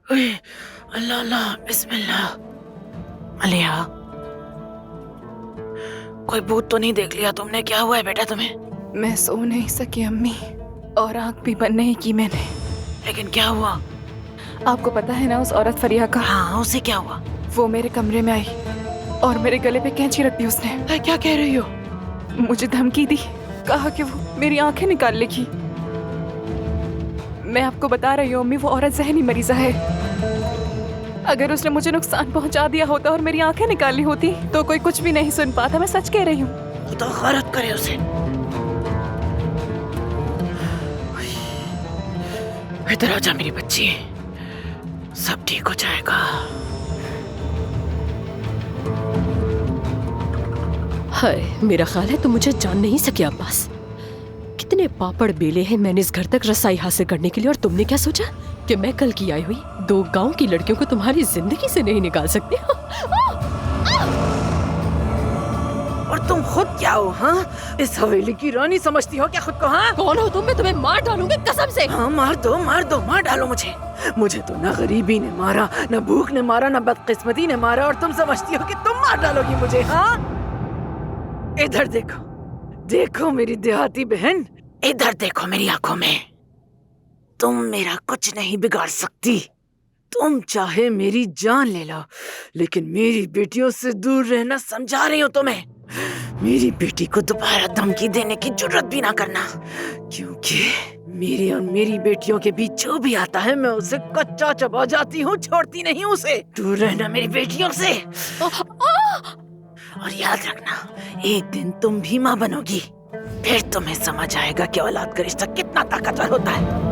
ओए, अल्लाह अल्लाह बिस्मिल्लाह। अलिया, कोई भूत तो नहीं देख लिया तुमने? क्या हुआ है बेटा तुम्हें? मैं सो नहीं सकी अम्मी, और आँख भी बंद नहीं की मैंने। लेकिन क्या हुआ? आपको पता है ना उस औरत फरिया का? हाँ, उसे क्या हुआ? वो मेरे कमरे में आई और मेरे गले पे कैंची रख दी उसने। क्या कह रही हो? मुझे धमकी दी, कहा कि वो मेरी आंखें निकाल लेगी। मैं आपको बता रही हूँ अम्मी, वो औरत जहनी मरीजा है। अगर उसने मुझे नुकसान पहुंचा दिया होता और मेरी आंखें निकाली होती तो कोई कुछ भी नहीं सुन पाता। मैं सच कह रही हूँ। खुदा गलत करे उसे। इधर आजा मेरी बच्ची, सब ठीक हो जाएगा। हाय, मेरा ख्याल है तुम मुझे जान नहीं सके अब्बास। कितने पापड़ बेले हैं मैंने इस घर तक रसाई हासिल करने के लिए, और तुमने क्या सोचा कि मैं कल की आई हुई 2 गांव की लड़कियों को तुम्हारी जिंदगी से नहीं निकाल सकती? और तुम खुद क्या हो? हाँ, इस हवेली की रानी समझती हो क्या खुद को? हाँ, कौन हो तुम? मैं तुम्हें मार डालूंगी कसम से। हाँ, मार दो, मार डालो मुझे। मुझे तो ना गरीबी ने मारा, ना भूख ने मारा, ना बदकिस्मती ने मारा, और तुम समझती हो कि तुम मार डालोगी मुझे? हाँ, इधर देखो, देखो मेरी देहाती बहन, इधर देखो मेरी आंखों में। तुम मेरा कुछ नहीं बिगाड़ सकती। तुम चाहे मेरी जान ले लो, लेकिन मेरी बेटियों से दूर रहना समझा रही हूँ तुम्हें। मेरी बेटी को दोबारा धमकी देने की जुर्रत भी ना करना, क्योंकि मेरी और मेरी बेटियों के बीच जो भी आता है मैं उसे कच्चा चबा जाती हूँ, छोड़ती नहीं हूँ उसे। दूर रहना मेरी बेटियों से। और याद रखना, एक दिन तुम भी माँ बनोगी, फिर तुम्हें समझ आएगा कि औलाद का रिश्ता कितना ताकतवर होता है।